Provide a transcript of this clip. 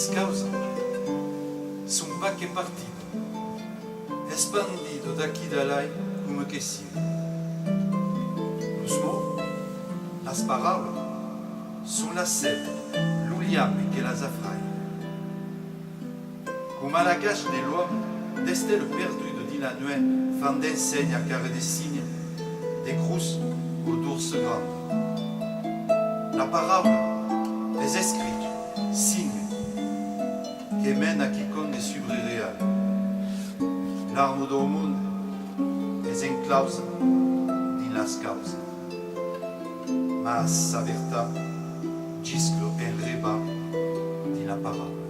es causa son pa que partido, expandido daqui da lá como que siga. Os mots, as palavras, são la sede, l'uliame que las afraia. Como a la cache de l'homme, desde le perdido de la nuit, fan d'enseigne a cara de signe, de cruz ou d'ours grande. La palavra es escrito, signe, que mena qui conde sobre real. L'arme do mundo es enclausa din las causas. Mas a verdade, disclo en reba din la palavra.